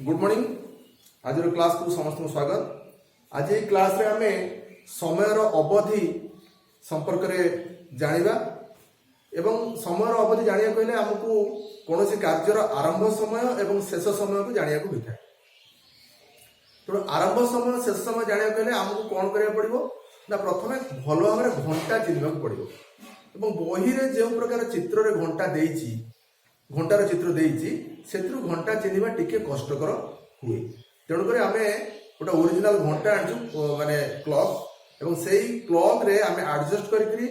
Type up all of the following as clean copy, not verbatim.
Good morning. आज class को समस्त स्वागत। आज ये क्लास रे आमे समय अवधि संपर्क में जानिबा एवं समय अवधि जानिया कहले हमकु कौन सी कार्यर आरंभ समय एवं शेष समय को जानिया को होता है। तो आरंभ समय शेष समय जानिया कहले हमकु कौन करिया पड़िबो ना प्रथमे भलो भाबरे घंटा चिन्हवा को पड़िबो एवं बही रे जे प्रकार चित्र रे घंटा देइची घंटार चित्र देइची सेत्रु घंटा चिन्हवा टिके कष्टकर हुए। तेणुक आम गोटे ओरिजिनल घंटा आनु माने क्लॉक एवं से क्लॉक रे आम एडजस्ट करके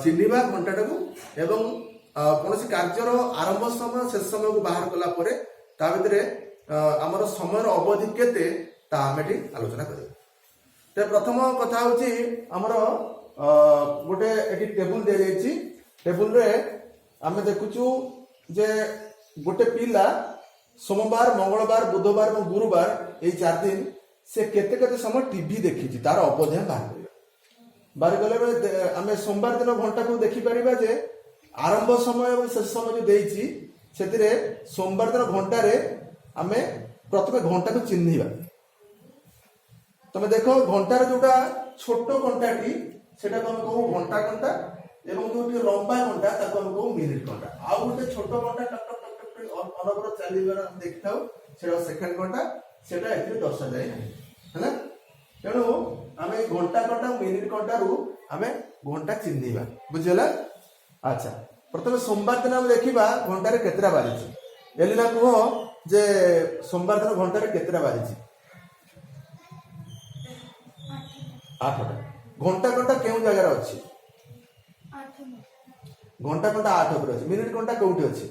चिन्हवा घंटा को एवं कौन सी कार्यर आरंभ समय शेष समय को बाहर कला परे ता भितर आमर समय अवधि केते ता आम आलोचना करिया। तो प्रथम कथा होची आमर गोटे एटी टेबुल दे जाइछि। टेबुल रे आम देखुचु जे गोटे पिला सोमवार मंगलवार बुधवार और गुरुवार ये 4 दिन से केते केते समय टीवी देखी तार अवधि बाहर गले आम सोमवार दिन घंटा को देखी पारिबा जे आरंभ समय और शेष समय जो देइछि सेतिरे सोमवार दिन घंटा रे आमे प्रथमे घंटा को चिन्हिबा। तमे देखो घंटार जोटा छोट घंटाटी सेटा को हम कहू घंटा घंटा एवं जो लंबा घंटा ताको हम कहू मिनिट घंटा। आ गोटे छोट घंटा टक टक टक टक अनबर चलीबार देखथाउ सेटा सेकंड घंटा सेटा एथि दर्शा जाय हैला। तेणु आमे घंटा घंटा मिनिट घंटा रु आमे घंटा चिन्हिबा बुझला। अच्छा प्रथमे सोमवार दिन हम देखिबा घंटा रे केतरा बाजिछि। एलिना कहो जे सोमवार दिन घंटा रे केतरा बाजिछि 8टा। घंटा घंटा केउ जगह रे अछि? घंटा घंटा 8 पर अछि। मिनिट घंटा कोउठी अछि?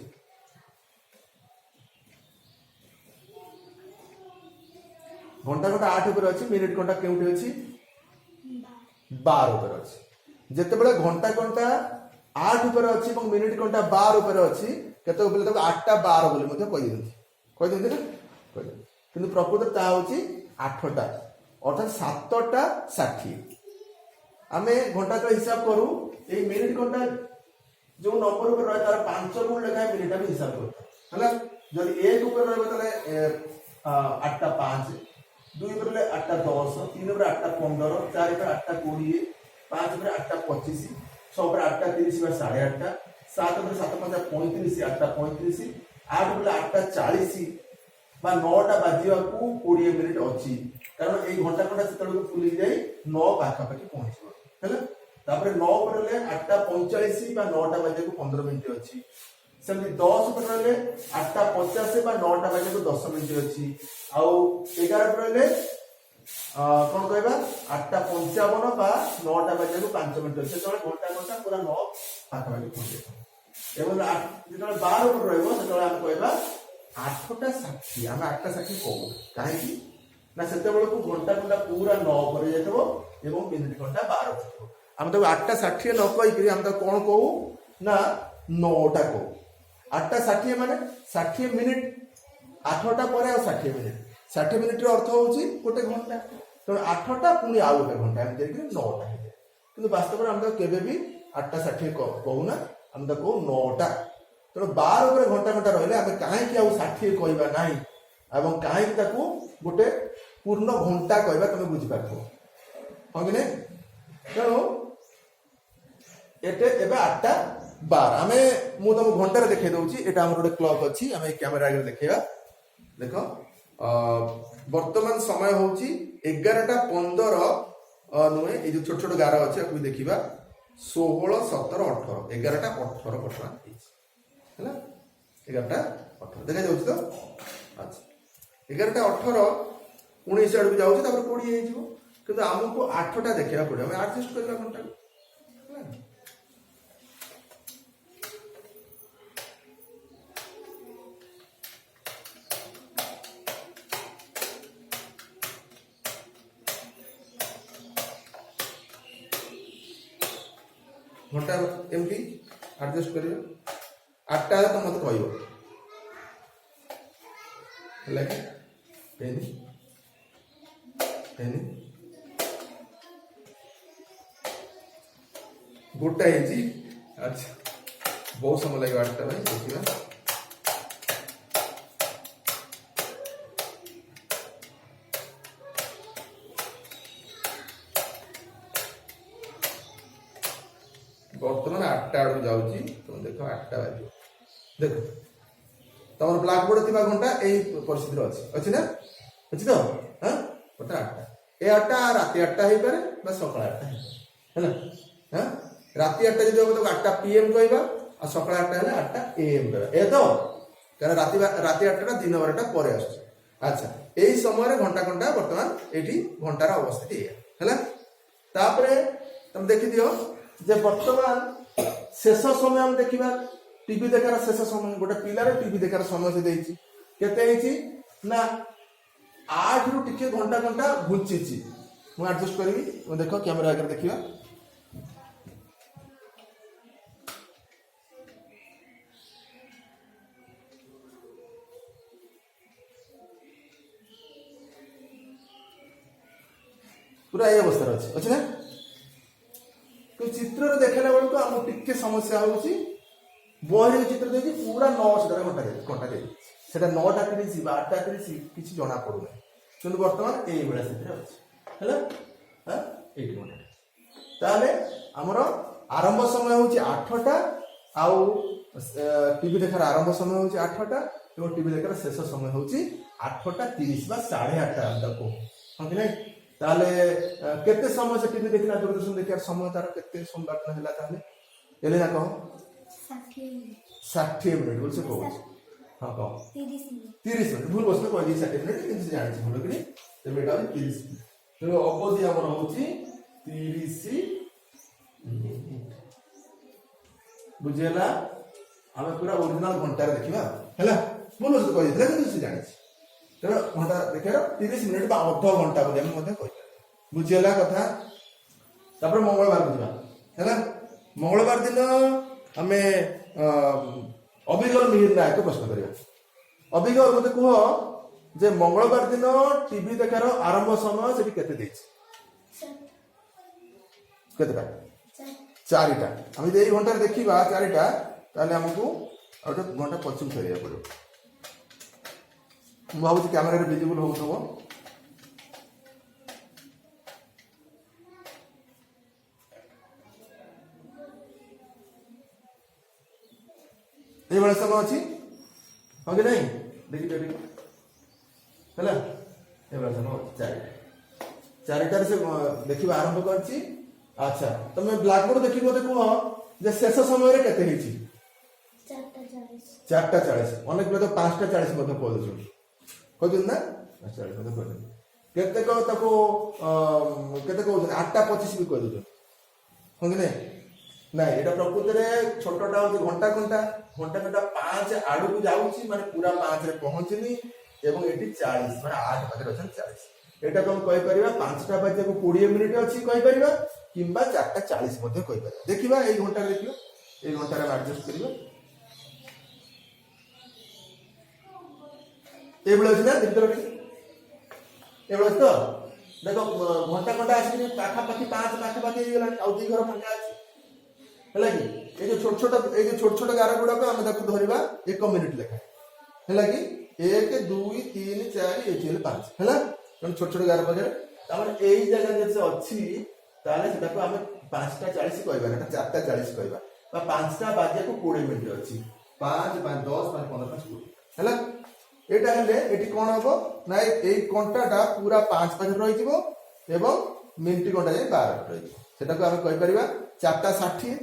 घंटा घंटा 8 पर अछि। मिनिट घंटा केउठी अछि? 12 पर अछि। जेतेबेले घंटा घंटा 8 पर अछि और मिनिट घंटा 12 पर अछि केते बेले तक 8टा 12 बोली मध्ये कहि दिंती ना किंतु प्रकृत ता होछि 8टा अर्थात 7टा 60। आमे घंटा का हिसाब करू ए मिनिट घंटा जो नंबर ऊपर रहे तार 5 गुण लेखा मिनिट भी हिसाब करू हला। जदि 1 ऊपर रहबे तले 8टा 5, 2 ऊपर ले 8टा 10, 3 ऊपर 8टा 15, 4 ऊपर 8टा 20, 5 ऊपर 8टा 25, 6 ऊपर 8टा 30 बा 8.5, 7 ऊपर 7 5 35, 8टा 35, 8 ऊपर 8टा 40 बा 9टा बाजिया को 20 मिनिट अछि। कारण ए घंटा घंटा सेतल को फुली जाई 9 पाखा पाखी पहुंचबो हैला। तापर 9 पर ले 8टा 45 बा 9टा बाजिया को 15 मिनिट अछि। सेमि 10 पर ले 8टा 50 बा 9टा बाजिया को 10 मिनिट अछि। आ 11 पर ले कोन कहबा 8टा 55 बा 9टा बाजिया को 5 मिनिट अछि। तळे घंटा घंटा पूरा 9 पाखा पाखी पहुंचे। एवं जेतळे 12 पर रहबो सेतळे हम कहबा 8टा 60। हम 8टा 60 कहू काहे कि ना सेते बेले को घंटा घंटा पूरा 9 पर जेतबो एवं मिनिट घंटा 12 पर। हम तो 8टा 60 न कहि कि हम तो कोन कहू ना 9टा कहू। 8टा 60 माने 60 मिनिट 8टा पर और 60 मिनिट 60 मिनिट रो अर्थ होची गोटे घंटा। तो 8टा पुनी आ गोटे घंटा हम देखि 9टा हे किंतु वास्तव में हम तो केबे भी 8टा 60 कहू ना हम तो कहू 9टा। तो 12 पर घंटा घंटा रहले हम काहे कि आ 60 कहबा नाही एवं काहे कि ताकू गोटे पूर्ण घंटा कहबा तमे बुझि पाथो हो कि नै। तेणु एटे एबे 8टा 12 आमे मु तुम घंटा रे देखे दउची। एटा हमर गोटे क्लॉक अछि। आमे कैमरा आगे देखिबा। देखो वर्तमान समय होची 11टा 15 नुए ए जो छोट छोट गार अछि आपु देखिबा 16 17 18 11टा 18 घटना हेछि हैला। 11टा 18 देखा जाउछ तो। अच्छा 11टा 18 19 आड़ जाउछ तापर 20 हे जिवो किंतु हमको 8टा देखिया पड़े हम एडजस्ट करला घंटा घंटा एमपी एडजस्ट करियो 8टा तो मत कहयो लाइक पेनी पेनी गोटा है जी। अच्छा बहुत समय लगे 8टा भाई देखिए जाऊँगी तुम देख 8टा बाज देख तुम ब्लैकबोर्ड थी घंटा यही परिस्थिति अच्छी ना अच्छी तो हाँ बता 8टा ए 8टा राति 8टा हो पारे बस सकाल 8टा है हाँ राति 8टा जब हम 8टा PM कहवा और सकाल 8टा है 8टा AM कहवा ए तो कारण राति 8टा दिन 12टा पर आस अच्छा यही समय घंटा घंटा बर्तमान ये घंटार अवस्थिति है तापरे तुम देखी दियो जे वर्तमान शेष समय हम देखा टीवी देखार शेष समय गोटे पिलार टीवी देखार समय से देछि केते हेछि ना 8 रु टिके घंटा घंटा घुंचीछि मु एडजस्ट करबी मु देखो कैमरा आगे देखिबा पूरा ये अवस्था अच्छी ना तो चित्र देखला बेलू आम टिके समस्या होची बही चित्र देखी पूरा 9 घंटा दे सेटा 9टा 30 8टा 30 किसी जना पड़ू ना किंतु वर्तमान यही बेला से अच्छी है हाँ ये ताले आमर आरंभ समय होची 8टा आउ टीवी देखार आरंभ समय होची 8टा और टीवी देखार शेष समय होची 8टा 30 बा 8:30 तक हाँ कि नहीं ताले केते समय से टीवी देखना दूरदर्शन देखार समय तार केते संवाद हैला ताले एले ना कहो 60 मिनिट बोल से कहो हां कहो 30 मिनिट भूल बसने कह दी 60 मिनिट किंतु से जानि भूल कि ते बेटा 30 मिनिट तो अवधि हमर होची 30 मिनिट बुझेला हमें पूरा ओरिजिनल घंटा देखिबा हैला भूल बसने कह दिला किंतु से जानि तो घंटा देखेर 30 मिनिट बा आधा घंटा बोले हम मते कहि बुझेला कथा तापर मंगलवार बुझबा हैला मंगलवार दिन हमें अभिगल मिहिर नायक प्रश्न करिया अभिगल मते कह जे मंगलवार दिन टीवी देखार आरंभ समय सेठी केते देछि केतेटा 4टा हम जे घंटा देखिबा 4टा ताले हमकु आउट घंटा पछुम करिया पड़ो मु भाबुछि कैमरा रे विजिबल होतबो ये बड़ा समय अच्छी हाँ कि नहीं देखी देखी है ये बड़ा समय 4टा से देखा आरंभ कर अच्छा तुम ब्लैकबोर्ड देखी मत कह जे शेष समय रे केते हेछि 4:40 अनेक लोग तो 5:40 मत कहदुछन कहदुन ना 5:40 मत कहदुन केते को ताको केते को 8:25 भी कहदुछन हाँ कि नहीं नहीं एटा प्रकृति रे छोटटा घंटा घंटा घंटा घंटा 5 आडू को जाउची माने पूरा 5 रे पहुंचनी एवं एटी 40 माने 8 बजे रचन 40 एटा हम कहि परिबा 5टा बजे को 20 मिनिट अछि कहि परिबा किंबा 4:40 मध्ये कहि परिबा देखिबा एई घंटा देखियो एई घंटा रे एडजस्ट करिबा ए बळे अछि ना देखितो ए बळे तो देखो घंटा घंटा आसी पाखा पाखी 5 पाखा पाखी हे गेला आ 2 घर फांका अछि है कि ये जो छोट छोट गार गुड़ाक आम धरवा 1 मिनिट लेखा है कि 1 2 3 4 ये 5 है छोट छोट गार पाखे यही जगह जैसे अच्छी ताले सेटाको आम 5:40 कहबा ना 4:40 कहबा 5टा बाजे को 20 मिनिट अच्छी 5 5 10 5 15 5 20 है एटा हेले एटी कोन हबो ना ए घंटाटा पूरा 5 पाखे रहि जिवो एवं मिनिट घंटा जे 12 रहि जिवो सेटाको आम कहि परिबा 4:60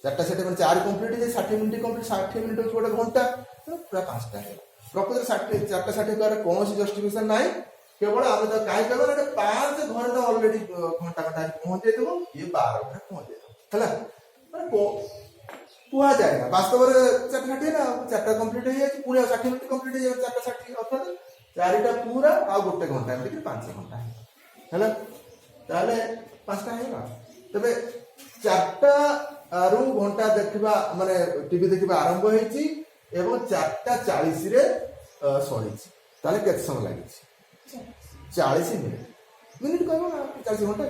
मैंने 4 कंप्लीट है 60 मिनिट कंप्लीट 60 मिनिट गोटे घंटा पूरा 5टा है प्रकृति 4:60 द्वारा कौन जस्टिफिकेशन ना केवल आम तो कहीं कहना 5 घर तो ऑलरेडी घंटा घंटा पहुंचे देव ये 12 घंटा पहुंचे है कह जाए ना वास्तव में 4:60 ना 4टा कंप्लीट है पूरा 60 मिनिट कंप्लीट है 4:60 अर्थात 4टा पूरा आ गोटे घंटा में 5 घंटा है ताले 5टा है ना तबे 4टा आरु घंटा देखा माने टीवी देखा आरंभ होईची एवं 4:40 रे सरीची ताले केते समय लागिची 40 मिनिट मिनिट कहबो ना 40 घंटा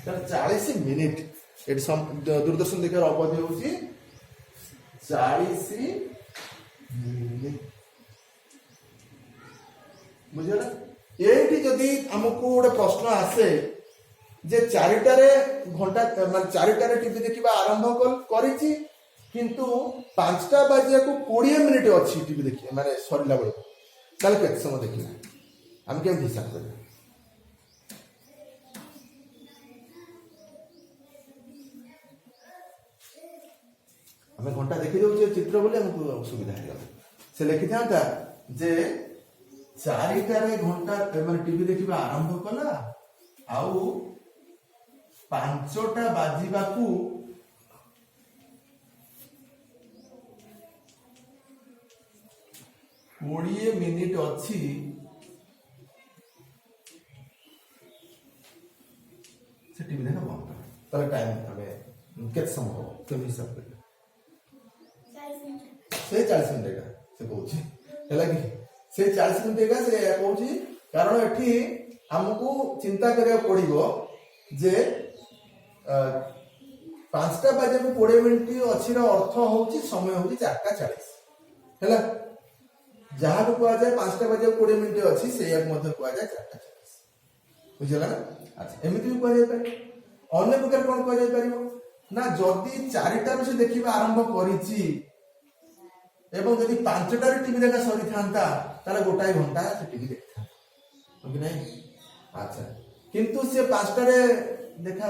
ताले 40 मिनिट एटी दूरदर्शन देखार अवधि होची 40 मिनिट बुझला एठी जदी हमकु गोटे प्रश्न आसे যে চারিটাରେ ঘন্টা মানে চারিটাରେ টিভি ଦେଖିବା ଆରମ୍ଭ କରିଛି, କିନ୍ତୁ 5ଟା ବାଜିବାକୁ 20 ମିନିଟ୍ ଅଛି টিভি ଦେଖିବା ମାନେ ସରିଲା ବେଳକୁ, ତାହେଲେ କେତେ ସମୟ ଦେଖିଲା? ଆମେ କେମିତି ହିସାବ କରିବା? ଆମେ ଘଣ୍ଟା ଦେଖିଦେଉଛେ ଚିତ୍ର ବୋଲି ଆମକୁ ସୁବିଧା ହେଇଗଲା। ସେ ଲେଖିଥାନ୍ତା ଯେ 4টাରେ ଘଣ୍ଟା ମାନେ ଟିଭି ଦେଖିବା ଆରମ୍ଭ କଲା, ଆଉ 5ଟା ବାଜିବାକୁ 20 ମିନିଟ୍ ଅଛି ସେ ଟିଭି ଦେଖା ବନ୍ଦ କଲା। ତାହେଲେ ଟାଇମ୍ ଆମେ କେତେ ସମୟ ହବ କେମିତି ହିସାବ କରିବା? ସେ 40 ମିନିଟ୍ ଏକା ସେ କହୁଛି, ହେଲା କି ସେ 40 ମିନିଟ୍ ଏକା ସେ କହୁଛି, କାରଣ ଏଠି ଆମକୁ ଚିନ୍ତା କରିବାକୁ ପଡିବ ଯେ 5ଟା ବାଜିବାକୁ 20 ମିନିଟ୍ ଅଛିର ଅର୍ଥ ହଉଛି ସମୟ ହଉଛି 4ଟା 40, ହେଲା। ଯାହାକୁ କୁହାଯାଏ 5ଟା ବାଜିବାକୁ 20 ମିନିଟ୍ ଅଛି ସେଇଆକୁ ମଧ୍ୟ କୁହାଯାଏ 4ଟା 40, ବୁଝିଲା ନା? ଆଚ୍ଛା, ଏମିତି ବି କୁହାଯାଇପାରେ। ଅନ୍ୟ ପ୍ରକାର କଣ କୁହାଯାଇପାରିବ ନା, ଯଦି 4ଟାରୁ ସେ ଦେଖିବା ଆରମ୍ଭ କରିଛି ଏବଂ ଯଦି 5ଟାରେ ଟିଭି ଦେଖା ସରିଥାନ୍ତା ତାହେଲେ ଗୋଟାଏ ଘଣ୍ଟା ସେ ଟିଭି ଦେଖିଥାନ୍ତା କି ନାହିଁ? ଆଚ୍ଛା, କିନ୍ତୁ ସେ 5ଟାରେ ଦେଖା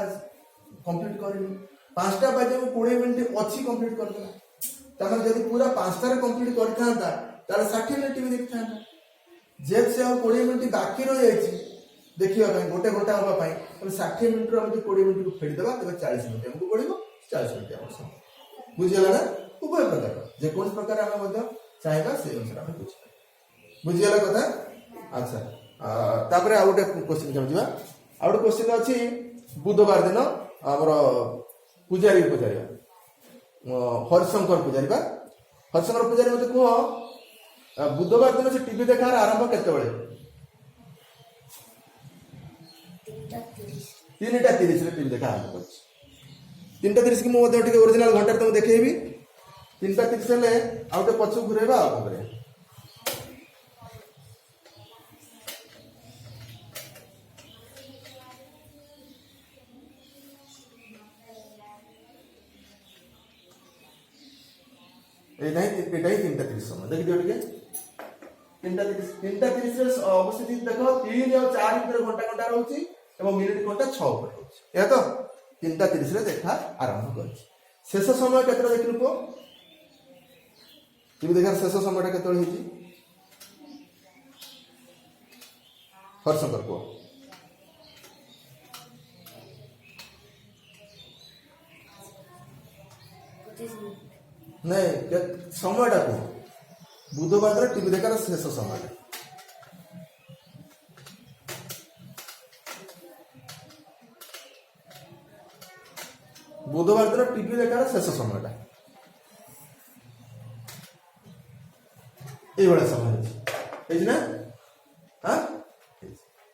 କମ୍ପ୍ଲିଟ କରିନି, 5ଟା ବାଜିବାକୁ 20 ମିନିଟ୍ ଅଛି କମ୍ପ୍ଲିଟ କରିଦେଲା। ତାମାନେ ଯଦି ପୁରା 5ଟାରେ କମ୍ପ୍ଲିଟ କରିଥାନ୍ତା ତାହେଲେ 60 ମିନିଟ୍ ଟିଭି ଦେଖିଥାନ୍ତା। ଯେହେତୁ ସେ ଆଉ 20 ମିନିଟ୍ ବାକି ରହିଯାଇଛି ଦେଖିବା ପାଇଁ, ଗୋଟେ ଘଣ୍ଟା ହବା ପାଇଁ, ତେଣୁ 60 ମିନିଟ୍ରୁ ଆମେ ଯଦି 20 ମିନିଟ୍କୁ ଫେରିଦେବା ତେବେ 40 ମିନିଟ୍ ଆମକୁ ପଡ଼ିବ, 40 ମିନିଟ୍ ଆମର ସମୟ। ବୁଝିଗଲା ନା? ଉଭୟ ପ୍ରକାର ଯେକୌଣସି ପ୍ରକାର ଆମେ ମଧ୍ୟ ଚାହିଁବା ସେଇ ଅନୁସାରେ ଆମେ ବୁଝିପାରିବା। ବୁଝିଗଲା କଥା? ଆଚ୍ଛା, ତାପରେ ଆଉ ଗୋଟେ କ୍ୱେଶ୍ଚିନ୍ ଯିବା। ଆଉ ଗୋଟେ କ୍ୱେଶ୍ଚିନ୍ ଅଛି, ବୁଧବାର ଦିନ ଆମର ପୂଜାରୀ ପଚାରିବା, ହରିଶଙ୍କର ପୂଜାରୀ ବା ହରିଶଙ୍କର ପୂଜାରୀ ମତେ କୁହ, ବୁଧବାର ଦିନ ସେ ଟିଭି ଦେଖାର ଆରମ୍ଭ କେତେବେଳେ? 3:30ରେ ଟିଭି ଦେଖା ଆରମ୍ଭ କରିଛି। 3:30 କି ମୁଁ ମଧ୍ୟ ଟିକେ ଓରିଜିନାଲ ଘଣ୍ଟାରେ ତମକୁ ଦେଖେଇବି। 3:30 ହେଲେ ଆଉ ଟିକେ ପଛକୁ ଘୁରେଇବା, ଆଉ କଣ କରିବା? ଏଇଟା ହିଁ 3:30 ସମୟ ଦେଖିଦିଅ ଟିକେ। 3:30ରେ ଅବସ୍ଥିତି ଦେଖ, 3 ଆଉ 4 ଭିତରେ ଘଣ୍ଟା ଘଣ୍ଟା ରହୁଛି ଏବଂ ମିନିଟ୍ ଘଣ୍ଟା 6 ଉପରେ ରହୁଛି। ଏହା ତ 3:30ରେ ଦେଖା ଆରମ୍ଭ କରିଛି। ଶେଷ ସମୟ କେତେବେଳେ ଦେଖିଲୁ ପୁଅ? ଟିଭି ଦେଖାର ଶେଷ ସମୟଟା କେତେବେଳେ ହେଇଛି? ହରିଶଙ୍କର ପୁଅ ନାଇଁ, ସମୟଟା କୁହ, ବୁଧବାର ଦିନ ଟିଭି ଦେଖାର ଶେଷ ସମୟଟା। ବୁଧବାର ଦିନ ଟିଭି ଦେଖାର ଶେଷ ସମୟଟା এইভাবে সময় হয়েছে, ହେଇଛି ନା?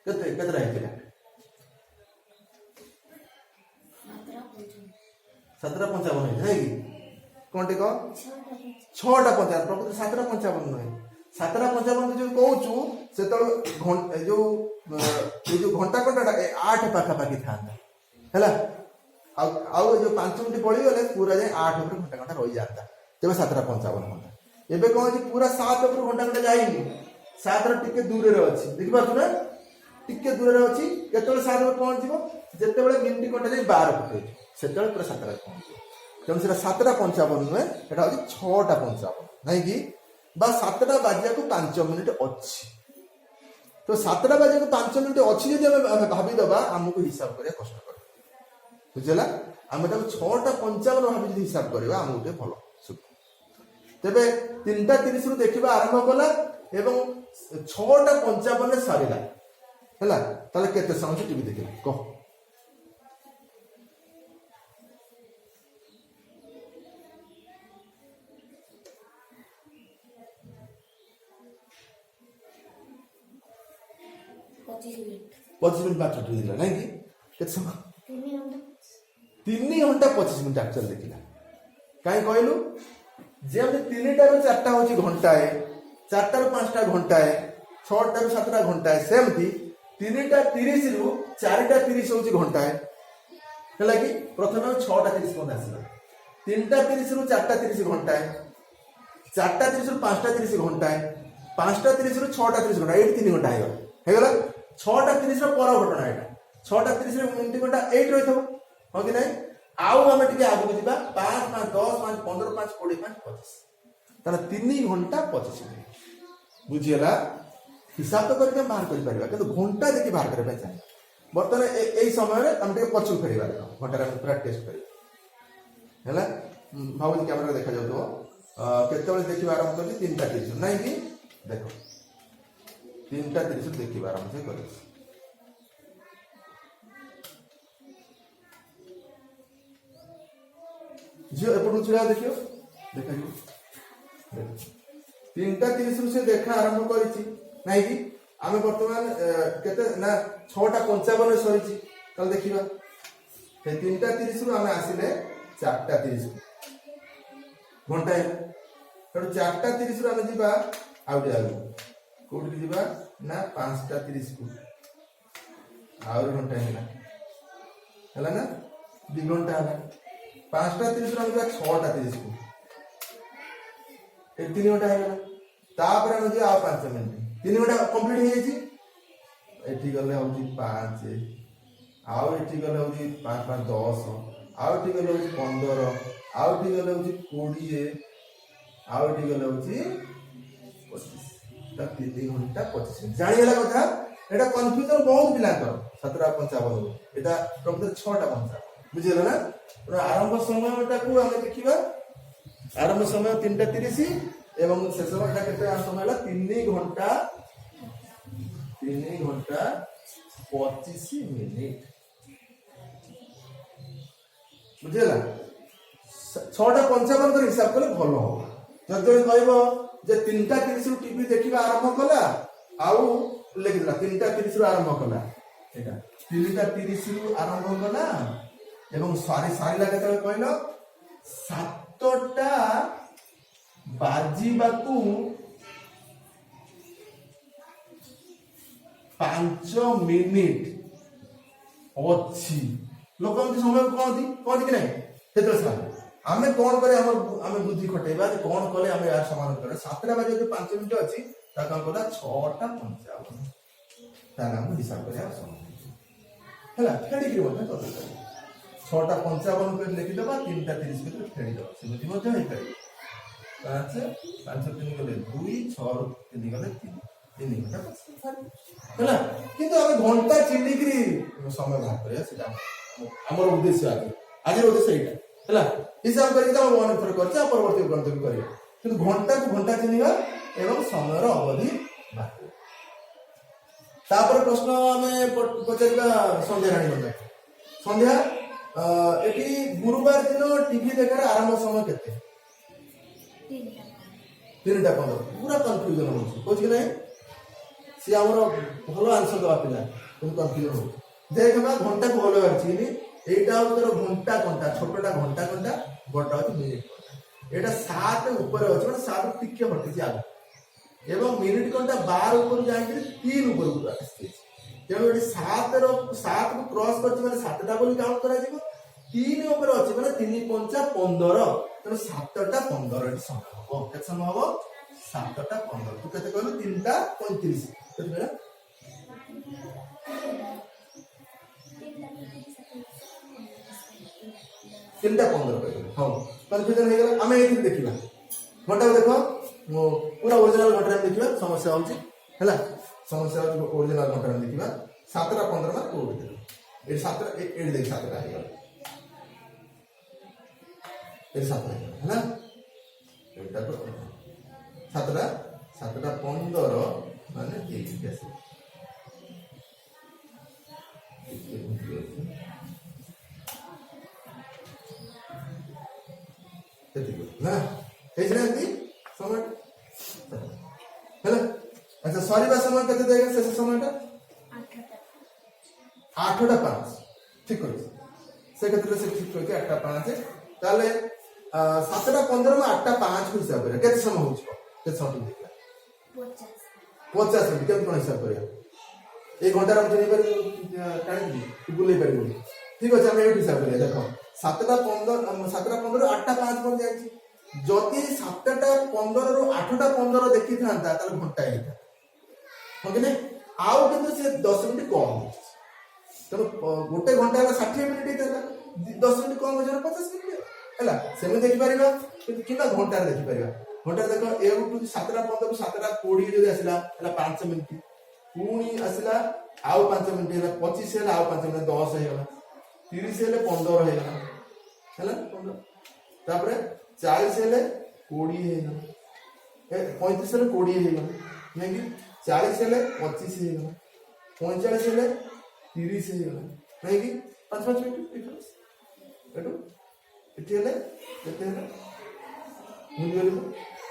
କେତେଟା ହେଇଥିଲା? 7:55 ହେଇଛି, ନାଇଁ କି? କଣ ଟିକେ 6:55, ପ୍ରକୃତରେ 7:55 ନୁହେଁ। 7:55 ଯୋଉ କହୁଛୁ ସେତେବେଳେ ଯୋଉ ଘଣ୍ଟା ଘଣ୍ଟାଟା 8 ପାଖାପାଖି ଥାନ୍ତା, ହେଲା। ଆଉ ଯୋଉ 5 ମିନିଟ୍ ପଳେଇଗଲେ ପୁରା ଯାଇ 8 ଉପରେ ଘଣ୍ଟା ଘଣ୍ଟା ରହିଯାଆନ୍ତା, ତେବେ 7:55 ଘଣ୍ଟା। ଏବେ କଣ ଅଛି, ପୁରା 7 ଉପରୁ ଘଣ୍ଟା ଘଣ୍ଟା ଯାଇନି, 7ର ଟିକେ ଦୂରରେ ଅଛି, ଦେଖିପାରୁଛୁ ନା? ଟିକେ ଦୂରରେ ଅଛି। କେତେବେଳେ 7 ଉପରେ ପହଞ୍ଚିବ? ଯେତେବେଳେ ମିନିଟ୍ ଘଣ୍ଟା ଯାଇ 12 ପକେଇଛୁ ସେତେବେଳେ ପୁରା 7ରେ ପହଞ୍ଚିବ। ତେଣୁ ସେଟା 7:55 ନୁହେଁ, ଏଟା ହଉଛି 6:55, ନାଇଁ କି? ବା 7ଟା ବାଜିବାକୁ 5 ମିନିଟ୍ ଅଛି। ତ 7ଟା ବାଜିବାକୁ 5 ମିନିଟ୍ ଅଛି ଯଦି ଆମେ ଭାବିଦବା, ଆମକୁ ହିସାବ କରିବା କଷ୍ଟକର, ବୁଝିଲା? ଆମେ ତାକୁ 6:55 ଭାବି ଯଦି ହିସାବ କରିବା ଆମକୁ ଟିକେ ଭଲ ସୁବିଧା। ତେବେ 3:30ରୁ ଦେଖିବା ଆରମ୍ଭ କଲା ଏବଂ 6:55ରେ ସରିଲା, ହେଲା। ତାହେଲେ କେତେ ସମୟ ଟିଭି ଦେଖିଲା କହ? पच्चीस मिनट बात देखला नाଇଁ କି? କେତେ ସମୟ? 3:25 ଆକ୍ଚୁଆଲି ଦେଖିଲା। କାହିଁ କହିଲୁ? ଯେମିତି 3ଟାରୁ 4ଟା ହଉଛି ଘଣ୍ଟାଏ, 4ଟାରୁ 5ଟା ଘଣ୍ଟାଏ, 6ଟାରୁ 7ଟା ଘଣ୍ଟାଏ, ସେମିତି 3ଟା 30 ରୁ 4ଟା 30 ହଉଛି ଘଣ୍ଟାଏ ହେଲା କି ପ୍ରଥମେ 6ଟା 30 ପର୍ଯ୍ୟନ୍ତ ଆସିଲା 3ଟା 30 ରୁ 4ଟା 30 ଘଣ୍ଟାଏ 4ଟା 30 ରୁ 5ଟା 30 ଘଣ୍ଟାଏ 5ଟା 30 ରୁ 6ଟା 30 ଘଣ୍ଟା ଏଇଠି 3 ଘଣ୍ଟା ହେଇଗଲା 6ଟା 30 ର ପର ଘଟଣା ଏଇଟା 6ଟା 30 ରେ ମିନିଟ ଘଣ୍ଟା 8 ରହିଥିବ ହଁ କି ନାହିଁ ଆଉ ଆମେ ଟିକେ ଆଗକୁ ଯିବା 5 5 10 5 15 5 20 5 25 ତାହେଲେ 3 ଘଣ୍ଟା 25 ମିନିଟ ବୁଝିଗଲା हिसाब तो करके बाहर कर परिबा କିନ୍ତୁ ଘଣ୍ଟା ଦେଖି ବାହାର କରିବା ପାଇଁ ଚାहे ବର୍ତ୍ତମାନ ଏଇ ସମୟରେ ଆମେ ଟିକେ ପଛକୁ ଫେରିବା ଘଣ୍ଟାରେ ଆମେ ପୁରା ଟେଷ୍ଟ କରିବା ହେଲା ଭାବୁଛି କ୍ୟାମେରା ଦେଖା ଯାଉଥିବ କେତେବେଳେ ଦେଖିବା ଆରମ୍ଭ କରିଛି 3ଟା 30 ନାଇଁ କି ଦେଖ 3ଟା 30 ଦେଖିବା ଆରମ୍ଭ ସେ କରିଛି ଝିଅ ଏପଟୁ ଛିଡ଼ା ଦେଖିବ ଦେଖାଯିବ 3ଟା 30 ରୁ ସେ ଦେଖା ଆରମ୍ଭ କରିଛି ନାଇଁ କି ଆମେ ବର୍ତ୍ତମାନ କେତେ ନା 6ଟା 55 ସରିଛି ତାହେଲେ ଦେଖିବା 3ଟା 30 ରୁ ଆମେ ଆସିଲେ 4ଟା 30 ଘଣ୍ଟାଏ ତେଣୁ 4ଟା 30 ରୁ ଆମେ ଯିବା ଆଉ ଟିକେ ଆଗକୁ କୋଉଠି ଯିବା ନା 5ଟା 30 କୁ ଆହୁରି ଘଣ୍ଟାଏ ହେଲା ନା 2 ଘଣ୍ଟା ହେଲା 5ଟା 30 ରୁ ଆମେ ଯିବା 6ଟା 30 କୁ 3 ଘଣ୍ଟା ହେଇଗଲା ତାପରେ ଆମେ ଯିବା ଆଉ 5 ମିନିଟ 3 घंटा कंप्लीट हो जाइए एठी गले होची 5 आउ एठी गले होची 5 5 10 आउ एठी गले होची 15 आउ एठी गले होची 20 आउ एठी गले होची 25 ता 3 घंटा 25 मिनिट जानि गेला कथा एटा कंफ्यूजन बहुत पिला कर 17:55 एटा प्रकृत 6टा 55 बुझिला ना आरंभ समयटा को हम देखिबा आरंभ समय 3टा 30 एवं शेष घंटा केते समय होला 3 घंटा 25 मिनिट बुझेला 6टा 55 कर हिसाब कले भलो हो जदि कहबो जे 3टा 30 रू टीवी देखिबा आरंभ कला आउ लेखि दिला 3टा 30 रू आरंभ कला एटा 3टा 30 रू आरंभ कला एवं सारी केते कहलो 7टा बाजीबाकू 5 मिनिट अच्छी लोक समय कहती कि नहीं आमे कौन करे आमे बुद्धि खटेबा कौन कले आमे यार समान करे 7टा बजे जो 5 मिनिट अछि ता का कहला 6टा 55 ता नाम हिसाब करे समय हला फेडी कि बोलते तो 6टा 55 पे लिखि देबा 3टा 30 पे फेडी देबा सेमति मध्य हे करी 5 3 गले 2 6 3 गले 3 घंटा है किंतु आम घंटा चिन्हिकी समय बाहर करा आम उद्देश्य आज उद्देश्य यहाँ है हिसाब करके मन थर कर परवर्ती गणतव्य कर घंटा को घंटा चिन्हवा एवं समय अवधि बाहर प्रश्न आम पचार संध्या राणी बंदा संध्या ये गुरुवार दिन टीवी देखार आरंभ समय केते 3टा 15 पूरा कन्फ्यूजन हो ना सी आमर भल आंसर दवा पिला तुम कन्फ्यूजन हो देखा घंटा को भल बाहर এইটা হচ্ছে ঘন্টা ঘন্টা ছোটটা ঘন্টা ঘন্টা বড়টা হচ্ছে মিনিট এটা 7 উপরে আছে মানে 7 টিকে হটিছি আগে এবং মিনিট ঘন্টা 12 উপরে যাইকি 3 উপরে আসছে তেଣୁ এটি 7 ର 7 କୁ ক্রস করছি মানে 7টা বলি কাউন্ট করা যাব 3 উপরে আছে মানে 3 5 15 তেଣୁ 7টা 15 এটি সময় হবে কেতে সময় হবে 7টা 15 তু কেতে কইলো 3টা 35 কেতে বেলা 3टा 15 कहले हां कन्फ्यूजन हे गेला हमें एथि देखिबा घंटा देखो पूरा ओरिजिनल घंटा में देखिबा समस्या होची हैला समस्या होची ओरिजिनल घंटा में देखिबा 7टा 15 में कोड दे ए 7टा ए देख 7टा हे गेला ए 7टा हैला एटा तो 7टा 15 माने ठीक कैसे ना समय अच्छा सरीबा समय केते देगा शेष समयटा 8टा 5 ठीक है से केते से ठीक है 8टा 5 ताले 7टा 15 में 8टा 5 को हिसाब करिया केते समय होछ केते समय देखा 50 मिनिट केते कोन हिसाब करिया এই ঘন্টার আমি চিনি পারি টানি বুলাই পারিবনি ঠিক আছে আমি এইটু হিসাব করিয়া দেখো 7:15 8:05 পর্যন্ত যাইছি যদি 7:15 ରୁ 8:15 দেখি থান্তা তাহলে ঘন্টা এইটা ওকে আউ কিন্তু সে 10 মিনিট কম হচ্ছে তেଣୁ ଗୋଟେ ଘଣ୍ଟା ହେଲା 60 ମିନିଟ୍ ହେଇଥିଲା 10 ମିନିଟ୍ କମ ହଜାର 50 ମିନିଟ୍ ହେଲା ସେମିତି ଦେଖିପାରିବା କିମ୍ବା ଘଣ୍ଟାରେ ଦେଖିପାରିବା ଘଣ୍ଟାରେ ଦେଖ ଏଉଠୁ 7:15 ରୁ 7:20 ଯଦି ଆସିଲା ହେଲା 5 ମିନିଟ୍ ପୁଣି ଆସିଲା ଆଉ 5 ମିନିଟ୍ ହେଲା 25 ହେଲା ଆଉ 5 ମିନିଟ୍ 10 ହେଇଗଲା 30 ହେଲେ 15 ହେଇଗଲା ହେଲା 15 ତାପରେ 40 ହେଲେ 20 ହେଇଗଲା 35 ହେଲେ 20 ହେଇଗଲା ନାଇଁ 40 ହେଲେ 25 ହେଇଗଲା 45 ହେଲେ 30 ହେଇଗଲା ନାଇଁ କି 5 ମିନିଟ୍ ଡିଫରେନ୍ସ ଏଠୁ ଏଠି ହେଲେ କେତେ ହେଲା ବୁଝିଗଲି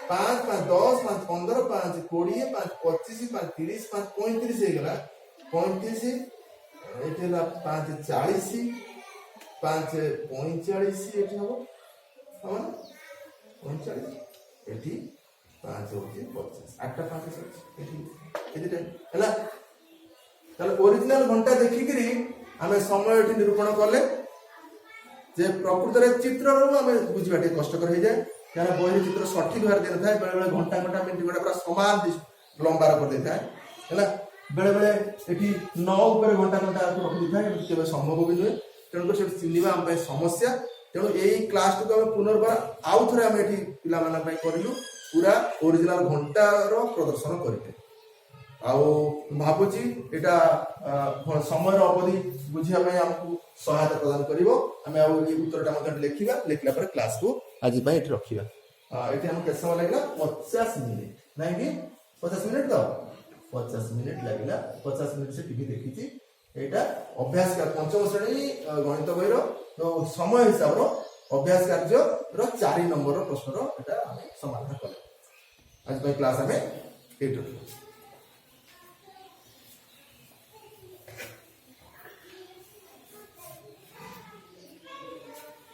5 5 10 5 15 5 20 5 25 5 30 5 35 ହେଇଗଲା 35 ଏଠି ହେଲା 5 40 5 45 ଏଠି ହବ ହବ ନା 45 ଏଠି 5 ହଉଛି 50 8ଟା 5 ଏଠି ଏଠି ହେଲା তাহলে অরিজিনাল ঘন্টা দেখিকি আমি সময় এটি নিরূপণ কলে যে প্রকৃতরে চিত্ররু আমি বুঝবা টিকে কষ্টকর হয়ে যায় কারণ বইরে চিত্র সঠিক ভাবে দেন থাকে বেলে বেলে ঘন্টা ঘন্টা মিনিট ঘন্টা পুরা সমান লম্বার করে দেই থাকে ହେଲା বেলে বেলে এটি 9 উপরে ঘন্টা ঘন্টা রখি দেই থাকে কেবে সম্ভব বি নয় তেণু করে সেটি চিহ্নিবা ଆମ ପାଇଁ সমস্যা তেণু এই ক্লাসটিকে আমি পুনর্বার আউ থরে আমি এটি পিলা মান ପାଇଁ করিলু পুরা অরিজিনাল ঘন্টার প্রদর্শন করিতে ଆଉ ଭାବୁଛି ଏଇଟା ସମୟର ଅବଧି ବୁଝିବା ପାଇଁ ଆମକୁ ସହାୟତା ପ୍ରଦାନ କରିବ ଆମେ ଆଉ ଏଇ ଉତ୍ତରଟା ମଧ୍ୟ ଲେଖିଲା ପରେ କ୍ଲାସକୁ ଆଜି ପାଇଁ ଏଠି ରଖିବା ଏଠି ଆମକୁ କେତେ ସମୟ ଲାଗିଲା 50 ମିନିଟ୍ ନାଇଁ କି 50 ମିନିଟ୍ ତ 50 ମିନିଟ୍ ଲାଗିଲା 50 ମିନିଟ୍ ସେ ଟିଭି ଦେଖିଛି ଏଇଟା ଅଭ୍ୟାସ ପଞ୍ଚମ ଶ୍ରେଣୀ ଗଣିତ ବହିର ସମୟ ହିସାବର ଅଭ୍ୟାସ କାର୍ଯ୍ୟର 4 ନମ୍ବରର ପ୍ରଶ୍ନର ଏଇଟା ଆମେ ସମାଧାନ କଲେ ଆଜି ପାଇଁ କ୍ଲାସ ଆମେ ଏଇଠି ରଖିବା।